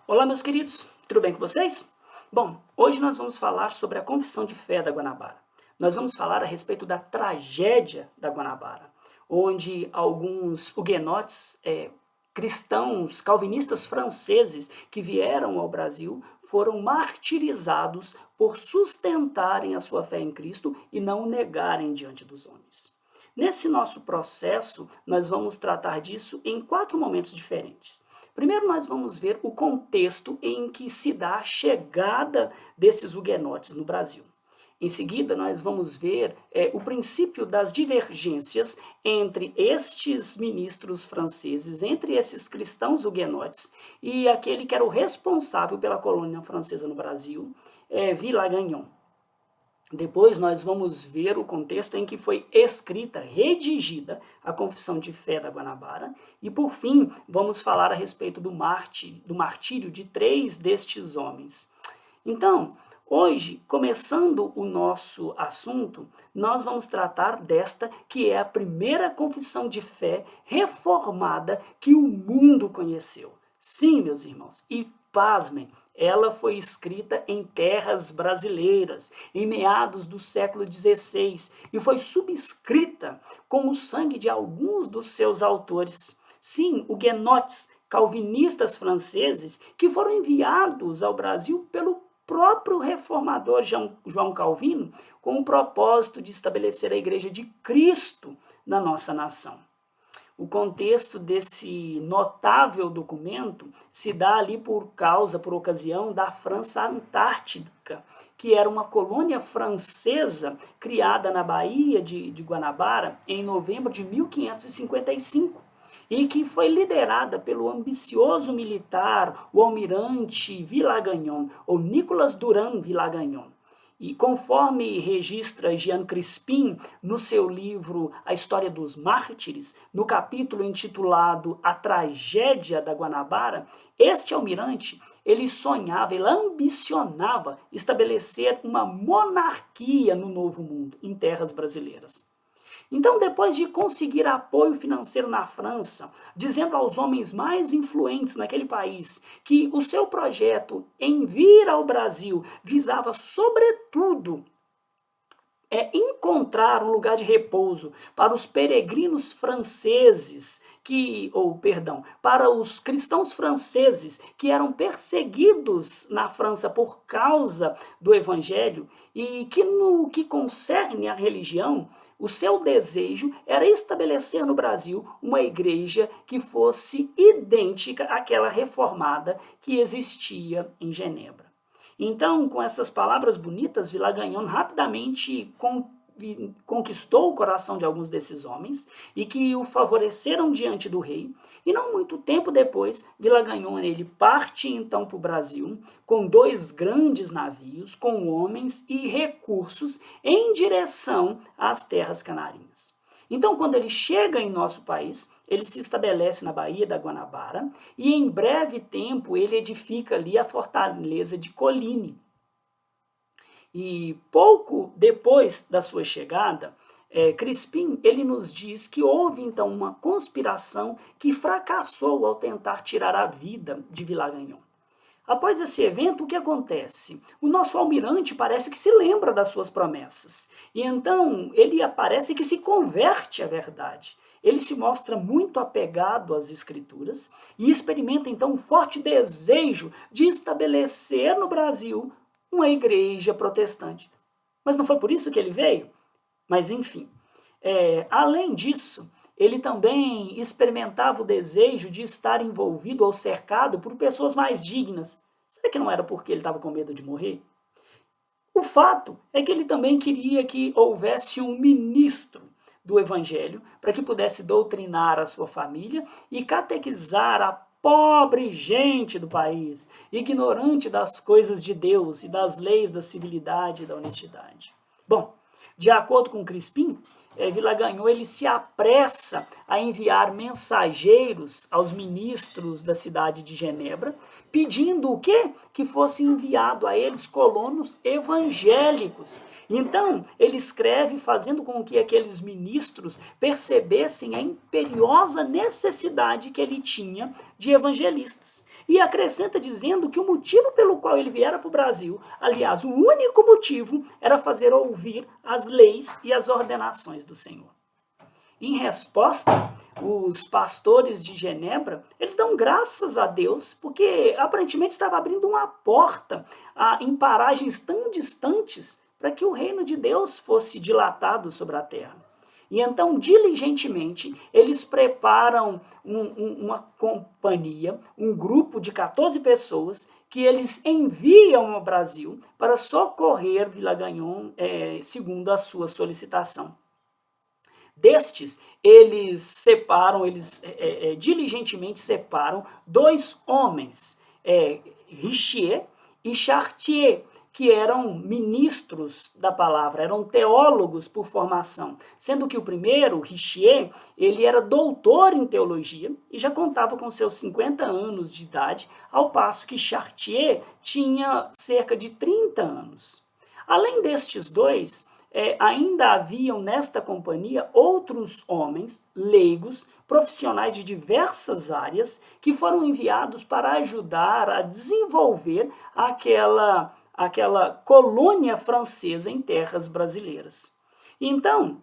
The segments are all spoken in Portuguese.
Olá, meus queridos, tudo bem com vocês? Bom, hoje nós vamos falar sobre a Confissão de Fé da Guanabara. Nós vamos falar a respeito da tragédia da Guanabara, onde alguns huguenotes, cristãos, calvinistas franceses que vieram ao Brasil foram martirizados por sustentarem a sua fé em Cristo e não negarem diante dos homens. Nesse nosso processo, nós vamos tratar disso em 4 momentos diferentes. Primeiro, nós vamos ver o contexto em que se dá a chegada desses huguenotes no Brasil. Em seguida, nós vamos ver o princípio das divergências entre estes ministros franceses, entre esses cristãos huguenotes e aquele que era o responsável pela colônia francesa no Brasil, Vilagagnon. Depois nós vamos ver o contexto em que foi escrita, redigida a Confissão de Fé da Guanabara. E por fim, vamos falar a respeito do martírio de 3 destes homens. Então, hoje, começando o nosso assunto, nós vamos tratar desta que é a primeira confissão de fé reformada que o mundo conheceu. Sim, meus irmãos, e pasmem, ela foi escrita em terras brasileiras, em meados do século XVI, e foi subscrita com o sangue de alguns dos seus autores. Sim, huguenotes, calvinistas franceses, que foram enviados ao Brasil pelo próprio reformador João Calvino, com o propósito de estabelecer a Igreja de Cristo na nossa nação. O contexto desse notável documento se dá ali por ocasião da França Antártica, que era uma colônia francesa criada na Baía de Guanabara em novembro de 1555 e que foi liderada pelo ambicioso militar, o almirante Vilagagnon, ou Nicolas Durand Vilagagnon. E conforme registra Jean Crispin no seu livro A História dos Mártires, no capítulo intitulado A Tragédia da Guanabara, este almirante, ele ambicionava estabelecer uma monarquia no Novo Mundo, em terras brasileiras. Então, depois de conseguir apoio financeiro na França, dizendo aos homens mais influentes naquele país que o seu projeto em vir ao Brasil visava, sobretudo, encontrar um lugar de repouso para os peregrinos franceses, para os cristãos franceses que eram perseguidos na França por causa do Evangelho e que no que concerne à religião, o seu desejo era estabelecer no Brasil uma igreja que fosse idêntica àquela reformada que existia em Genebra. Então, com essas palavras bonitas, Vilagagnon rapidamente conquistou o coração de alguns desses homens e que o favoreceram diante do rei. E não muito tempo depois, Vilagagnon ele parte então para o Brasil com 2 grandes navios, com homens e recursos em direção às terras canarinhas. Então, quando ele chega em nosso país, ele se estabelece na Baía da Guanabara e em breve tempo ele edifica ali a fortaleza de Coline. E pouco depois da sua chegada, Crispim ele nos diz que houve então uma conspiração que fracassou ao tentar tirar a vida de Vilagagnon. Após esse evento, o que acontece? O nosso almirante parece que se lembra das suas promessas. E então ele parece que se converte à verdade. Ele se mostra muito apegado às escrituras e experimenta então um forte desejo de estabelecer no Brasil uma igreja protestante. Mas não foi por isso que ele veio? Mas enfim, além disso, ele também experimentava o desejo de estar envolvido ou cercado por pessoas mais dignas. Será que não era porque ele estava com medo de morrer? O fato é que ele também queria que houvesse um ministro do Evangelho para que pudesse doutrinar a sua família e catequizar a pobre gente do país, ignorante das coisas de Deus e das leis da civilidade e da honestidade. Bom, de acordo com Crispim, Vilagagnon ele se apressa a enviar mensageiros aos ministros da cidade de Genebra, pedindo o quê? Que fosse enviado a eles colonos evangélicos. Então, ele escreve fazendo com que aqueles ministros percebessem a imperiosa necessidade que ele tinha de evangelistas. E acrescenta dizendo que o motivo pelo qual ele viera para o Brasil, aliás, o único motivo, era fazer ouvir as leis e as ordenações do Senhor. Em resposta, os pastores de Genebra, eles dão graças a Deus, porque aparentemente estava abrindo uma porta em paragens tão distantes para que o reino de Deus fosse dilatado sobre a terra. E então, diligentemente, eles preparam uma companhia, um grupo de 14 pessoas, que eles enviam ao Brasil para socorrer Villagagnon, segundo a sua solicitação. Destes, eles diligentemente separam dois homens, Richier e Chartier, que eram ministros da palavra, eram teólogos por formação, sendo que o primeiro, Richier, ele era doutor em teologia e já contava com seus 50 anos de idade, ao passo que Chartier tinha cerca de 30 anos. Além destes dois, ainda haviam nesta companhia outros homens leigos, profissionais de diversas áreas, que foram enviados para ajudar a desenvolver aquela colônia francesa em terras brasileiras. Então,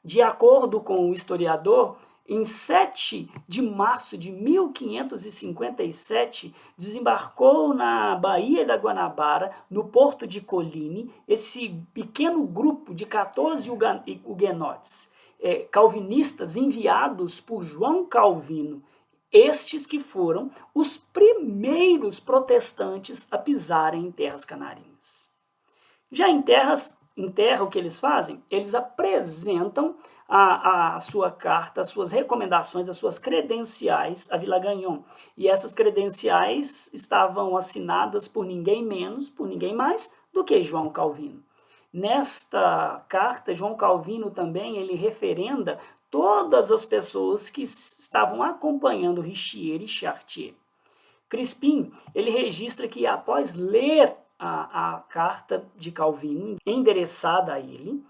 de acordo com o historiador, em 7 de março de 1557, desembarcou na Baía da Guanabara, no porto de Coligny, esse pequeno grupo de 14 huguenotes, calvinistas enviados por João Calvino, estes que foram os primeiros protestantes a pisarem em terras canarinhas. Já em terra, o que eles fazem? Eles apresentam a sua carta, as suas recomendações, as suas credenciais a Villagagnon. E essas credenciais estavam assinadas por ninguém menos, por ninguém mais do que João Calvino. Nesta carta, João Calvino também ele referenda todas as pessoas que estavam acompanhando Richier e Chartier. Crispin, ele registra que após ler a carta de Calvino, endereçada a ele,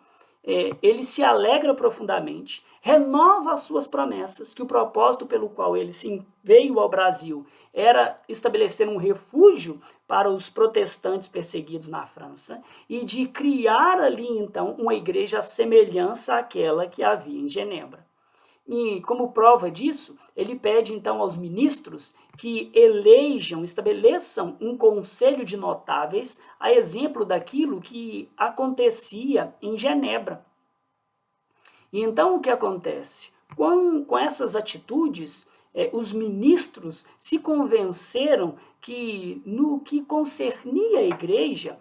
ele se alegra profundamente, renova as suas promessas, que o propósito pelo qual ele veio ao Brasil era estabelecer um refúgio para os protestantes perseguidos na França e de criar ali, então, uma igreja à semelhança àquela que havia em Genebra. E, como prova disso, ele pede, então, aos ministros que estabeleçam um conselho de notáveis, a exemplo daquilo que acontecia em Genebra. E então, o que acontece? Com essas atitudes, os ministros se convenceram que, no que concernia a igreja,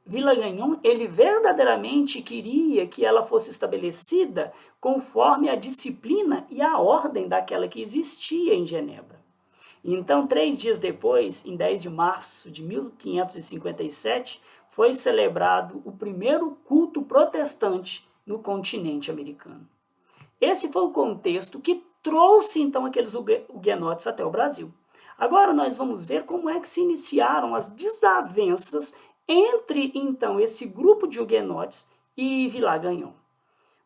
Villagagnon, ele verdadeiramente queria que ela fosse estabelecida conforme a disciplina e a ordem daquela que existia em Genebra. Então, 3 dias depois, em 10 de março de 1557, foi celebrado o primeiro culto protestante no continente americano. Esse foi o contexto que trouxe, então, aqueles huguenotes até o Brasil. Agora nós vamos ver como é que se iniciaram as desavenças entre, então, esse grupo de huguenotes e Villagagnon.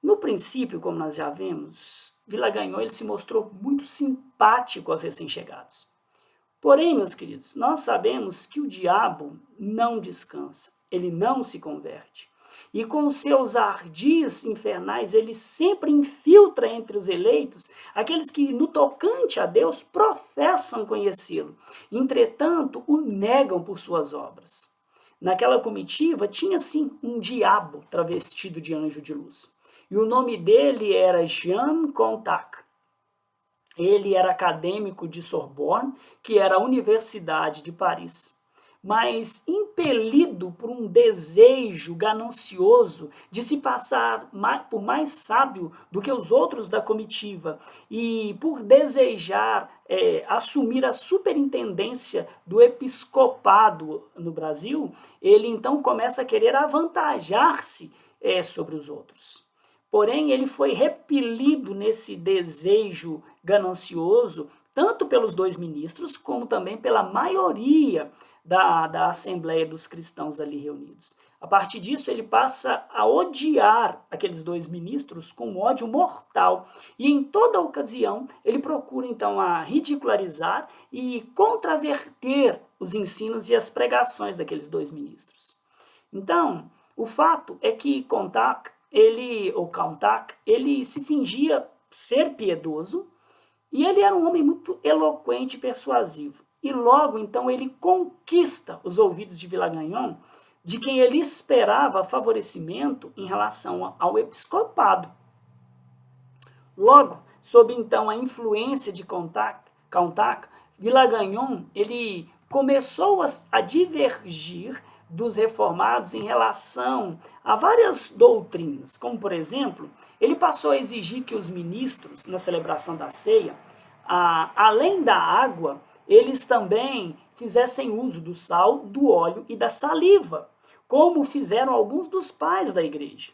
No princípio, como nós já vimos, Villagagnon ele se mostrou muito simpático aos recém-chegados. Porém, meus queridos, nós sabemos que o diabo não descansa, ele não se converte. E com os seus ardis infernais, ele sempre infiltra entre os eleitos aqueles que, no tocante a Deus, professam conhecê-lo. Entretanto, o negam por suas obras. Naquela comitiva tinha sim um diabo travestido de anjo de luz. E o nome dele era Jean Contact. Ele era acadêmico de Sorbonne, que era a Universidade de Paris. Mas impelido por um desejo ganancioso de se passar por mais sábio do que os outros da comitiva e por desejar assumir a superintendência do episcopado no Brasil, ele então começa a querer avantajar-se sobre os outros. Porém, ele foi repelido nesse desejo ganancioso tanto pelos 2 ministros, como também pela maioria da Assembleia dos cristãos ali reunidos. A partir disso, ele passa a odiar aqueles 2 ministros com um ódio mortal. E em toda ocasião, ele procura então a ridicularizar e contraverter os ensinos e as pregações daqueles 2 ministros. Então, o fato é que Contact, ele se fingia ser piedoso e ele era um homem muito eloquente e persuasivo. E logo, então, ele conquista os ouvidos de Vilagagnon, de quem ele esperava favorecimento em relação ao episcopado. Logo, sob então a influência de Contact, Vilagagnon, ele começou a divergir dos reformados em relação a várias doutrinas, como por exemplo, ele passou a exigir que os ministros, na celebração da ceia, além da água, eles também fizessem uso do sal, do óleo e da saliva, como fizeram alguns dos pais da igreja.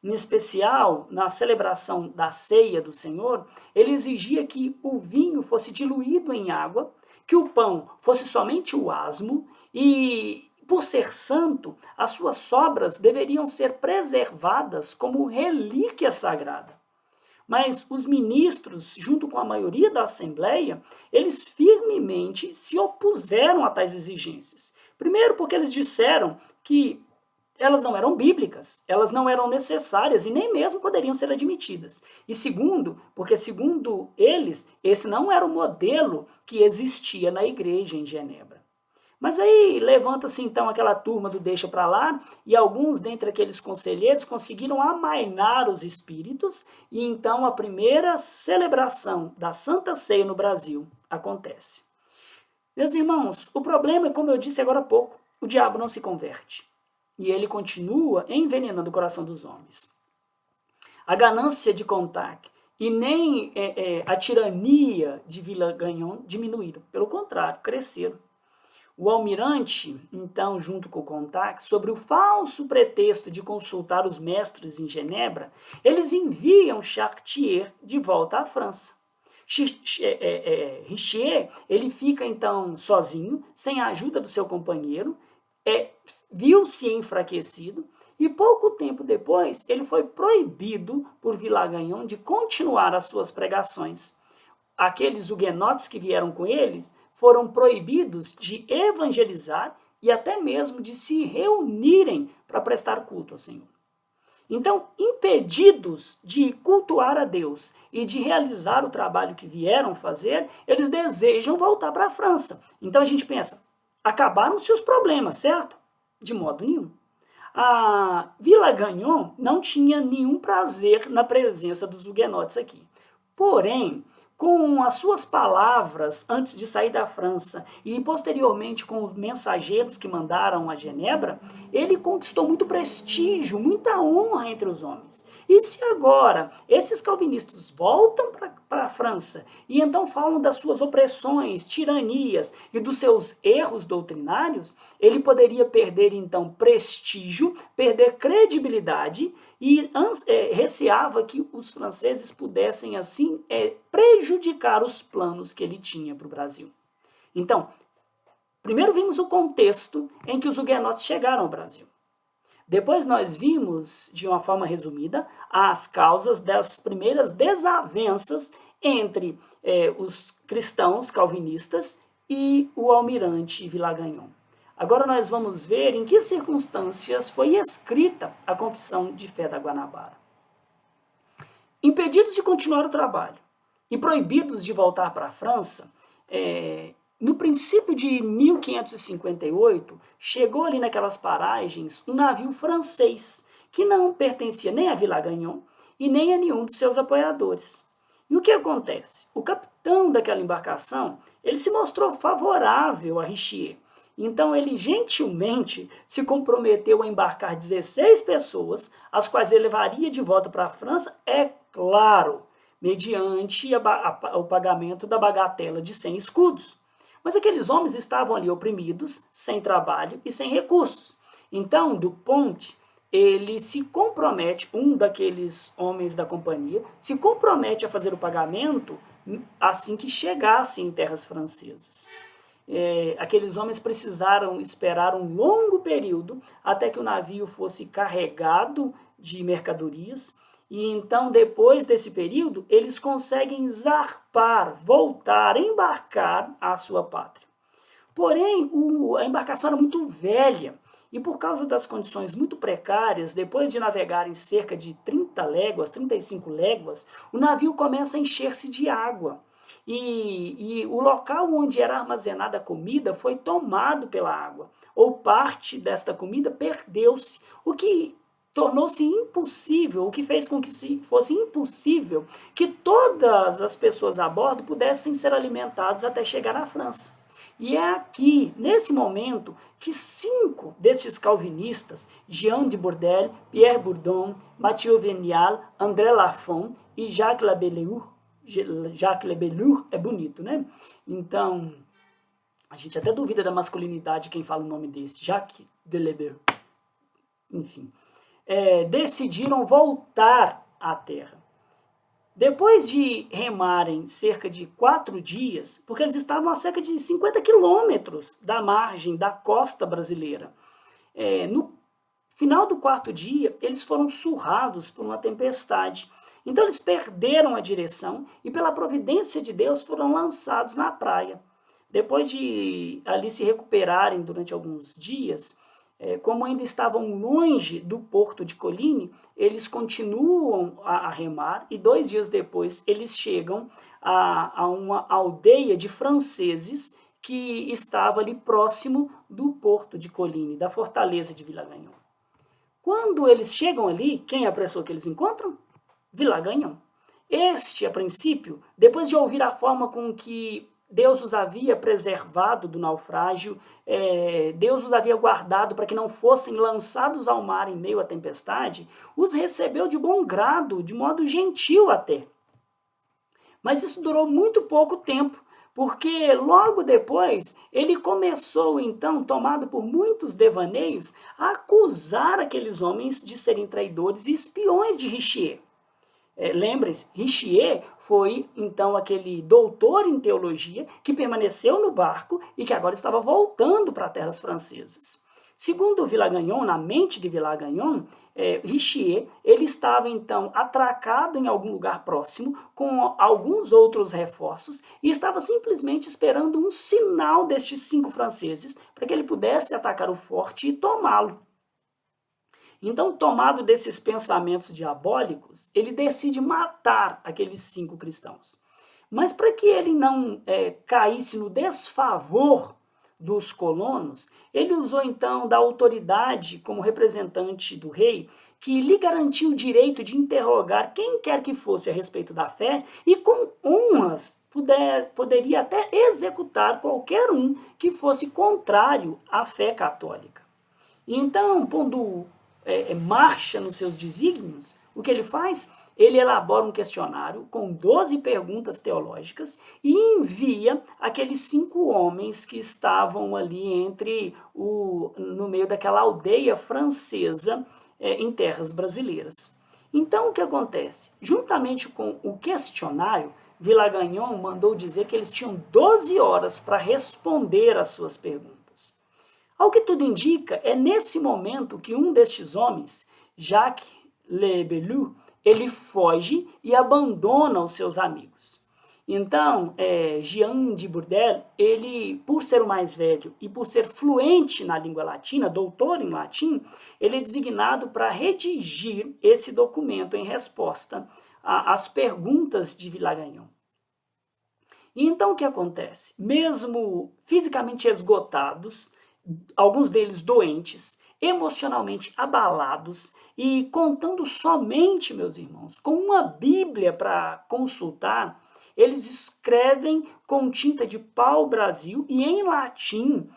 Em especial, na celebração da ceia do Senhor, ele exigia que o vinho fosse diluído em água, que o pão fosse somente o asmo e, por ser santo, as suas sobras deveriam ser preservadas como relíquia sagrada. Mas os ministros, junto com a maioria da Assembleia, eles firmemente se opuseram a tais exigências. Primeiro, porque eles disseram que elas não eram bíblicas, elas não eram necessárias e nem mesmo poderiam ser admitidas. E segundo, porque segundo eles, esse não era o modelo que existia na igreja em Genebra. Mas aí levanta-se então aquela turma do deixa para lá e alguns dentre aqueles conselheiros conseguiram amainar os espíritos e então a primeira celebração da Santa Ceia no Brasil acontece. Meus irmãos, o problema é, como eu disse agora há pouco, o diabo não se converte e ele continua envenenando o coração dos homens. A ganância de Contact e nem a tirania de Vilagagnon diminuíram, pelo contrário, cresceram. O almirante, então, junto com o Contact, sobre o falso pretexto de consultar os mestres em Genebra, eles enviam Chartier de volta à França. Richier, ele fica então sozinho, sem a ajuda do seu companheiro, viu-se enfraquecido e pouco tempo depois ele foi proibido por Vilagagnon de continuar as suas pregações. Aqueles huguenotes que vieram com eles foram proibidos de evangelizar e até mesmo de se reunirem para prestar culto ao Senhor. Então, impedidos de cultuar a Deus e de realizar o trabalho que vieram fazer, eles desejam voltar para a França. Então a gente pensa, acabaram-se os problemas, certo? De modo nenhum. A Vilagagnon não tinha nenhum prazer na presença dos huguenotes aqui. Porém, com as suas palavras antes de sair da França e posteriormente com os mensageiros que mandaram a Genebra, ele conquistou muito prestígio, muita honra entre os homens. E se agora esses calvinistas voltam para a França e então falam das suas opressões, tiranias e dos seus erros doutrinários, ele poderia perder então prestígio, perder credibilidade e receava que os franceses pudessem assim prejudicar os planos que ele tinha para o Brasil. Então, primeiro vimos o contexto em que os huguenotes chegaram ao Brasil. Depois nós vimos, de uma forma resumida, as causas das primeiras desavenças entre os cristãos calvinistas e o almirante Vilagagnon. Agora nós vamos ver em que circunstâncias foi escrita a Confissão de Fé da Guanabara. Impedidos de continuar o trabalho e proibidos de voltar para a França, no princípio de 1558, chegou ali naquelas paragens um navio francês que não pertencia nem a Vilagagnon e nem a nenhum dos seus apoiadores. E o que acontece? O capitão daquela embarcação, ele se mostrou favorável a Richier. Então ele gentilmente se comprometeu a embarcar 16 pessoas, as quais ele levaria de volta para a França, é claro, mediante o pagamento da bagatela de 100 escudos. Mas aqueles homens estavam ali oprimidos, sem trabalho e sem recursos. Então, Dupont, ele se compromete, um daqueles homens da companhia, se compromete a fazer o pagamento assim que chegassem em terras francesas. Aqueles homens precisaram esperar um longo período até que o navio fosse carregado de mercadorias, e então, depois desse período, eles conseguem zarpar, voltar, embarcar à sua pátria. Porém, a embarcação era muito velha, e por causa das condições muito precárias, depois de navegarem cerca de 30 léguas, 35 léguas, o navio começa a encher-se de água. E o local onde era armazenada a comida foi tomado pela água, ou parte desta comida perdeu-se, o que tornou-se impossível, o que fez com que fosse impossível que todas as pessoas a bordo pudessem ser alimentadas até chegar à França. E é aqui, nesse momento, que 5 destes calvinistas, Jean de Bourdelle, Pierre Bourdon, Mathieu Venial, André Lafon e Jacques Lebeleur, é bonito, né? Então, a gente até duvida da masculinidade quem fala o nome desse, Jacques de Lebeleur. Enfim, decidiram voltar à terra. Depois de remarem cerca de 4 dias, porque eles estavam a cerca de 50 quilômetros da margem da costa brasileira, no final do 4º dia, eles foram surrados por uma tempestade. Então eles perderam a direção e, pela providência de Deus, foram lançados na praia. Depois de ali se recuperarem durante alguns dias, como ainda estavam longe do porto de Coligny, eles continuam a remar e 2 dias depois eles chegam a uma aldeia de franceses que estava ali próximo do porto de Coligny, da fortaleza de Villagagnon. Quando eles chegam ali, quem é a pessoa que eles encontram? Villagagnon. Este, a princípio, depois de ouvir a forma com que Deus os havia preservado do naufrágio, Deus os havia guardado para que não fossem lançados ao mar em meio à tempestade, os recebeu de bom grado, de modo gentil até. Mas isso durou muito pouco tempo, porque logo depois ele começou, então, tomado por muitos devaneios, a acusar aqueles homens de serem traidores e espiões de Richier. Lembrem-se, Richier foi, então, aquele doutor em teologia que permaneceu no barco e que agora estava voltando para terras francesas. Segundo Villagagnon, na mente de Villagagnon, Richier, ele estava, então, atracado em algum lugar próximo com alguns outros reforços e estava simplesmente esperando um sinal destes 5 franceses para que ele pudesse atacar o forte e tomá-lo. Então, tomado desses pensamentos diabólicos, ele decide matar aqueles 5 cristãos. Mas para que ele não caísse no desfavor dos colonos, ele usou então da autoridade como representante do rei, que lhe garantiu o direito de interrogar quem quer que fosse a respeito da fé e com honras poderia até executar qualquer um que fosse contrário à fé católica. Então, pondo marcha nos seus desígnios, o que ele faz? Ele elabora um questionário com 12 perguntas teológicas e envia aqueles 5 homens que estavam ali no meio daquela aldeia francesa em terras brasileiras. Então, o que acontece? Juntamente com o questionário, Villagagnon mandou dizer que eles tinham 12 horas para responder às suas perguntas. Ao que tudo indica, é nesse momento que um destes homens, Jacques Lebeleur, ele foge e abandona os seus amigos. Então, Jean de Bourdelle, ele, por ser o mais velho e por ser fluente na língua latina, doutor em latim, ele é designado para redigir esse documento em resposta às perguntas de Villagagnon. E então o que acontece? Mesmo fisicamente esgotados, alguns deles doentes, emocionalmente abalados e contando somente, meus irmãos, com uma Bíblia para consultar, eles escrevem com tinta de pau-brasil e em latim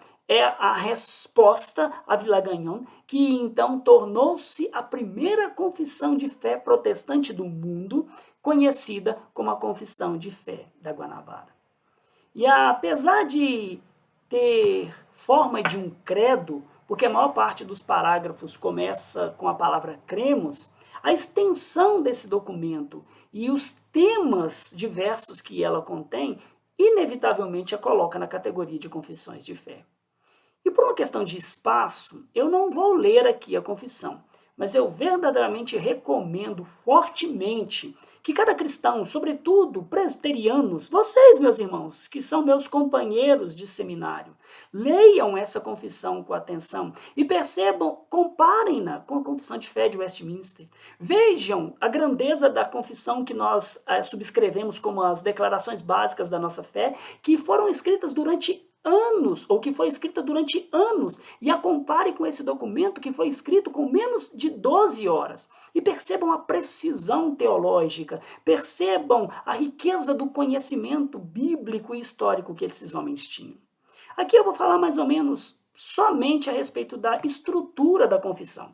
a resposta a Villagagnon, que então tornou-se a primeira confissão de fé protestante do mundo, conhecida como a Confissão de Fé da Guanabara. E apesar de ter forma de um credo, porque a maior parte dos parágrafos começa com a palavra cremos, A extensão desse documento e os temas diversos que ela contém, inevitavelmente a coloca na categoria de confissões de fé. E por uma questão de espaço, eu não vou ler aqui a confissão, mas eu verdadeiramente recomendo fortemente que cada cristão, sobretudo presbiterianos, vocês, meus irmãos, que são meus companheiros de seminário, leiam essa confissão com atenção e percebam, comparem-na com a confissão de fé de Westminster. Vejam a grandeza da confissão que nós subscrevemos como as declarações básicas da nossa fé, que foram escritas durante anos, ou que foi escrita durante anos, e a compare com esse documento que foi escrito com menos de 12 horas. E percebam a precisão teológica, percebam a riqueza do conhecimento bíblico e histórico que esses homens tinham. Aqui eu vou falar mais ou menos somente a respeito da estrutura da confissão.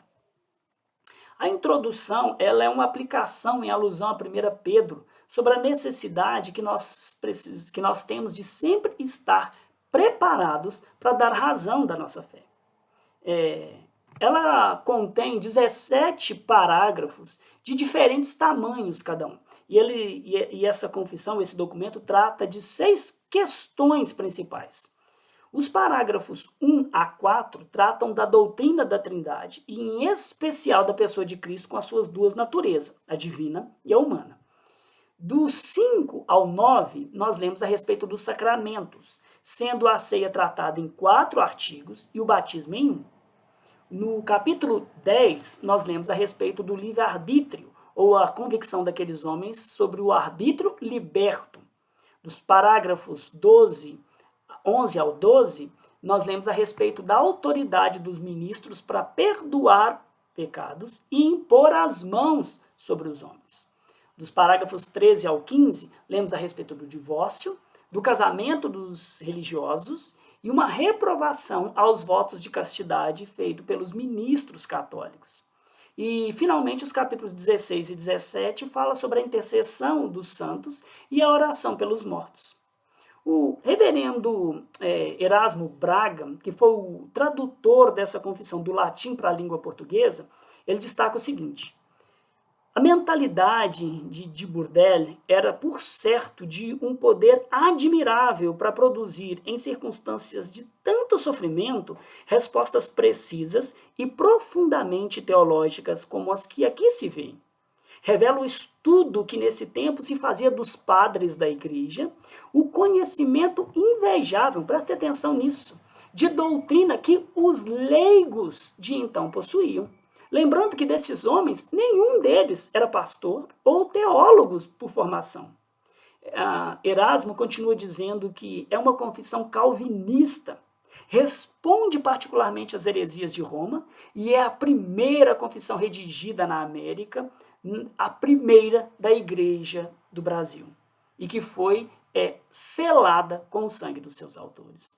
A introdução, ela é uma aplicação em alusão a 1 Pedro, sobre a necessidade que nós temos de sempre estar preparados para dar razão da nossa fé. Ela contém 17 parágrafos de diferentes tamanhos cada um. E essa confissão, esse documento, trata de 6 questões principais. Os parágrafos 1 a 4 tratam da doutrina da Trindade, e em especial da pessoa de Cristo com as suas duas naturezas, a divina e a humana. Do 5 ao 9, nós lemos a respeito dos sacramentos, sendo a ceia tratada em 4 artigos e o batismo em 1. No capítulo 10, nós lemos a respeito do livre-arbítrio, ou a convicção daqueles homens sobre o arbítrio liberto. Dos parágrafos 11 ao 12, nós lemos a respeito da autoridade dos ministros para perdoar pecados e impor as mãos sobre os homens. Dos parágrafos 13 ao 15, lemos a respeito do divórcio, do casamento dos religiosos e uma reprovação aos votos de castidade feito pelos ministros católicos. E, finalmente, os capítulos 16 e 17 falam sobre a intercessão dos santos e a oração pelos mortos. O reverendo Erasmo Braga, que foi o tradutor dessa confissão do latim para a língua portuguesa, ele destaca o seguinte: a mentalidade de Burdel era, por certo, de um poder admirável para produzir, em circunstâncias de tanto sofrimento, respostas precisas e profundamente teológicas como as que aqui se veem. Revela o estudo que nesse tempo se fazia dos padres da igreja, o conhecimento invejável, preste atenção nisso, de doutrina que os leigos de então possuíam. Lembrando que desses homens, nenhum deles era pastor ou teólogos por formação. Erasmo continua dizendo que é uma confissão calvinista, responde particularmente às heresias de Roma e é a primeira confissão redigida na América, a primeira da Igreja do Brasil, e que foi selada com o sangue dos seus autores.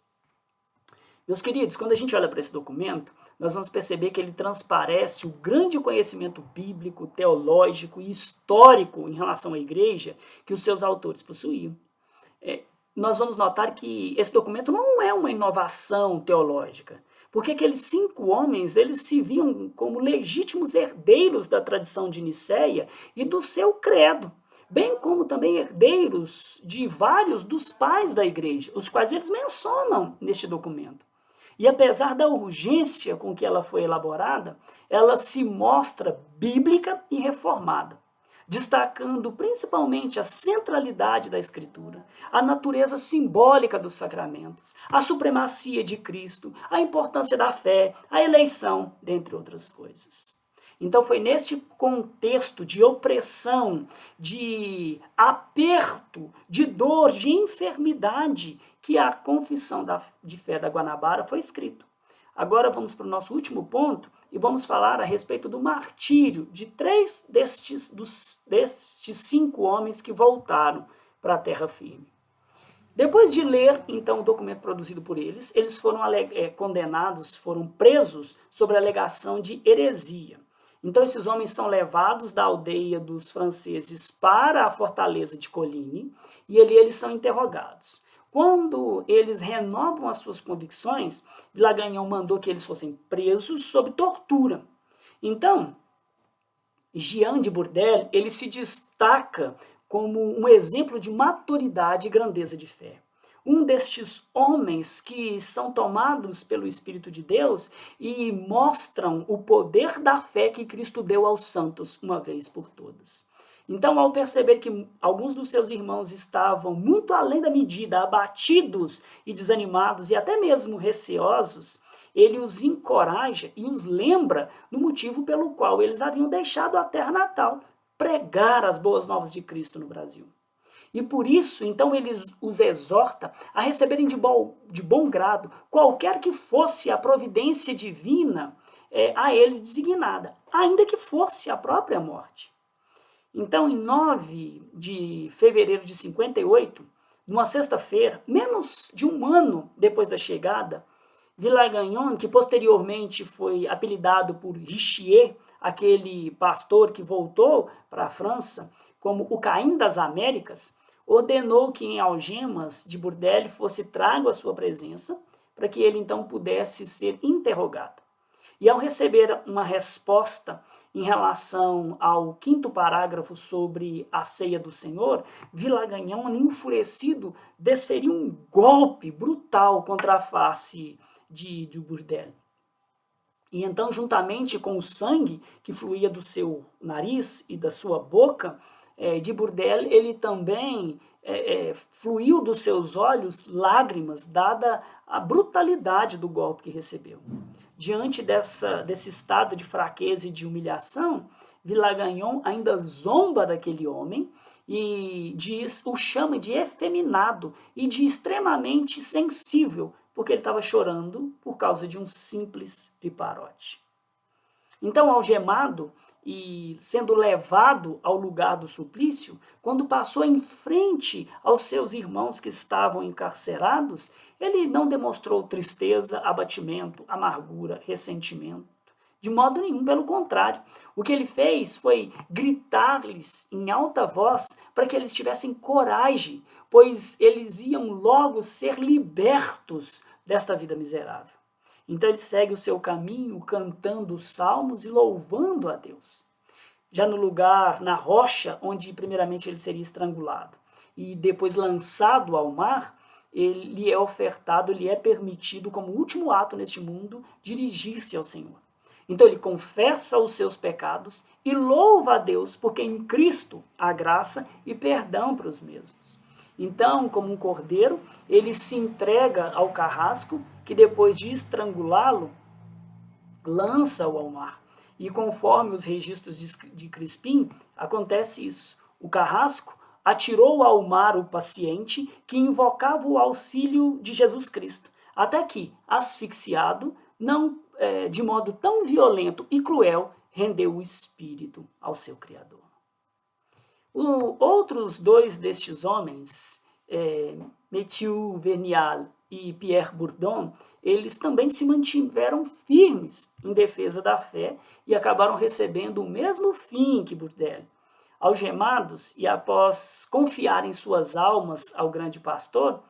Meus queridos, quando a gente olha para esse documento, nós vamos perceber que ele transparece o grande conhecimento bíblico, teológico e histórico em relação à igreja que os seus autores possuíam. Nós vamos notar que esse documento não é uma inovação teológica, porque aqueles 5 homens, eles se viam como legítimos herdeiros da tradição de Nicéia e do seu credo, bem como também herdeiros de vários dos pais da igreja, os quais eles mencionam neste documento. E apesar da urgência com que ela foi elaborada, ela se mostra bíblica e reformada, destacando principalmente a centralidade da Escritura, a natureza simbólica dos sacramentos, a supremacia de Cristo, a importância da fé, a eleição, dentre outras coisas. Então foi neste contexto de opressão, de aperto, de dor, de enfermidade, que a confissão de fé da Guanabara foi escrita. Agora vamos para o nosso último ponto e vamos falar a respeito do martírio de 3 destes 5 homens que voltaram para a terra firme. Depois de ler, então, o documento produzido por eles, eles foram condenados, foram presos sob a alegação de heresia. Então, esses homens são levados da aldeia dos franceses para a fortaleza de Coligny e ali eles são interrogados. Quando eles renovam as suas convicções, Vilagagnon mandou que eles fossem presos sob tortura. Então, Jean de Burdel, ele se destaca como um exemplo de maturidade e grandeza de fé. Um destes homens que são tomados pelo Espírito de Deus e mostram o poder da fé que Cristo deu aos santos uma vez por todas. Então, ao perceber que alguns dos seus irmãos estavam muito além da medida, abatidos e desanimados e até mesmo receosos, ele os encoraja e os lembra do motivo pelo qual eles haviam deixado a terra natal, pregar as boas novas de Cristo no Brasil. E por isso, então, ele os exorta a receberem de bom grado qualquer que fosse a providência divina a eles designada, ainda que fosse a própria morte. Então, em 9 de fevereiro de 58, numa sexta-feira, menos de um ano depois da chegada, Vilagagnon, que posteriormente foi apelidado por Richier, aquele pastor que voltou para a França como o Caim das Américas, ordenou que em algemas de Burdel fosse trago à sua presença, para que ele então pudesse ser interrogado. E ao receber uma resposta em relação ao 5º parágrafo sobre a ceia do Senhor, Vilagagnon, enfurecido, desferiu um golpe brutal contra a face de Burdel. E então, juntamente com o sangue que fluía do seu nariz e da sua boca, de Burdel, ele também fluiu dos seus olhos lágrimas, dada a brutalidade do golpe que recebeu. Diante desse estado de fraqueza e de humilhação, Vilagagnon ainda zomba daquele homem e o chama de efeminado e de extremamente sensível, porque ele estava chorando por causa de um simples piparote. Então, algemado e sendo levado ao lugar do suplício, quando passou em frente aos seus irmãos que estavam encarcerados, ele não demonstrou tristeza, abatimento, amargura, ressentimento, de modo nenhum, pelo contrário. O que ele fez foi gritar-lhes em alta voz para que eles tivessem coragem, pois eles iam logo ser libertos desta vida miserável. Então ele segue o seu caminho cantando os salmos e louvando a Deus. Já no lugar, na rocha, onde primeiramente ele seria estrangulado e depois lançado ao mar, ele é ofertado, lhe é permitido, como último ato neste mundo, dirigir-se ao Senhor. Então ele confessa os seus pecados e louva a Deus, porque em Cristo há graça e perdão para os mesmos. Então, como um cordeiro, ele se entrega ao carrasco, que depois de estrangulá-lo, lança-o ao mar. E conforme os registros de Crispim, acontece isso. O carrasco atirou ao mar o paciente que invocava o auxílio de Jesus Cristo, até que, asfixiado, não de modo tão violento e cruel, rendeu o espírito ao seu Criador. Outros dois destes homens, Mathieu Vernial e Pierre Bourdon, eles também se mantiveram firmes em defesa da fé e acabaram recebendo o mesmo fim que Burdel. Algemados e após confiarem suas almas ao grande pastor,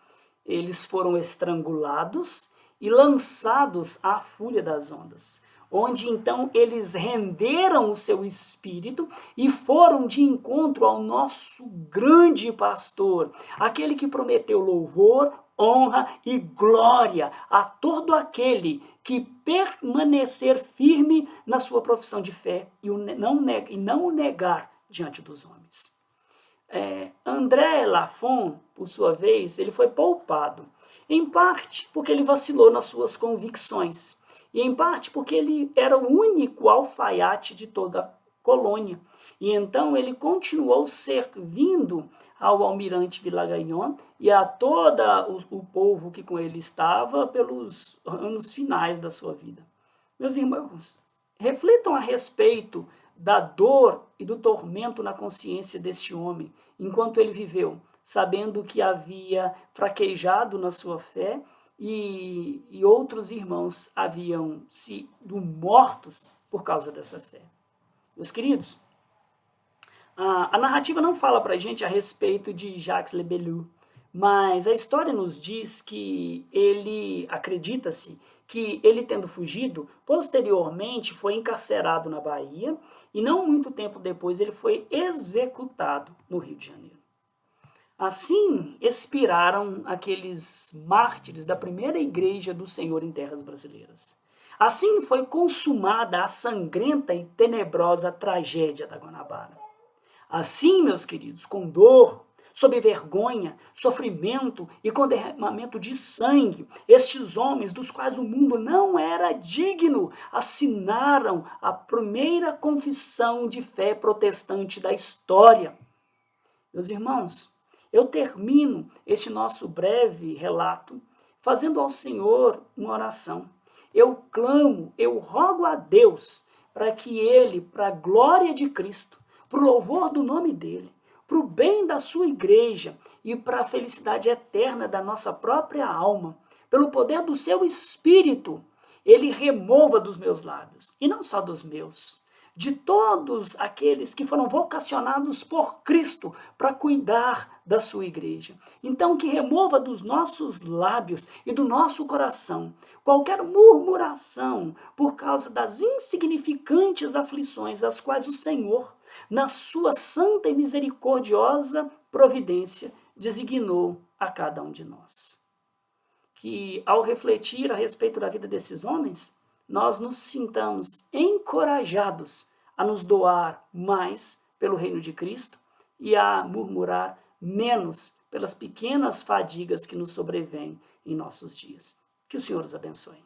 eles foram estrangulados e lançados à fúria das ondas, onde então eles renderam o seu espírito e foram de encontro ao nosso grande pastor, aquele que prometeu louvor, honra e glória a todo aquele que permanecer firme na sua profissão de fé e não o negar diante dos homens. André Lafon, por sua vez, ele foi poupado, em parte porque ele vacilou nas suas convicções, e em parte porque ele era o único alfaiate de toda a colônia. E então ele continuou servindo ao almirante Vilagagnon e a todo o povo que com ele estava pelos anos finais da sua vida. Meus irmãos, reflitam a respeito da dor e do tormento na consciência deste homem, enquanto ele viveu, sabendo que havia fraquejado na sua fé e outros irmãos haviam sido mortos por causa dessa fé. Meus queridos, a narrativa não fala para a gente a respeito de Jacques Le Bellul, mas a história nos diz que ele, acredita-se, que ele, tendo fugido, posteriormente foi encarcerado na Bahia e não muito tempo depois ele foi executado no Rio de Janeiro. Assim expiraram aqueles mártires da primeira igreja do Senhor em terras brasileiras. Assim foi consumada a sangrenta e tenebrosa tragédia da Guanabara. Assim, meus queridos, com dor, sob vergonha, sofrimento e com derramamento de sangue, estes homens, dos quais o mundo não era digno, assinaram a primeira confissão de fé protestante da história. Meus irmãos, eu termino este nosso breve relato fazendo ao Senhor uma oração. Eu clamo, eu rogo a Deus para que Ele, para a glória de Cristo, para o louvor do nome dEle, para o bem da sua igreja e para a felicidade eterna da nossa própria alma, pelo poder do seu Espírito, Ele remova dos meus lábios, e não só dos meus, de todos aqueles que foram vocacionados por Cristo para cuidar da sua igreja. Então, que remova dos nossos lábios e do nosso coração qualquer murmuração por causa das insignificantes aflições às quais o Senhor, na sua santa e misericordiosa providência, designou a cada um de nós. Que, ao refletir a respeito da vida desses homens, nós nos sintamos encorajados a nos doar mais pelo reino de Cristo e a murmurar menos pelas pequenas fadigas que nos sobrevêm em nossos dias. Que o Senhor os abençoe.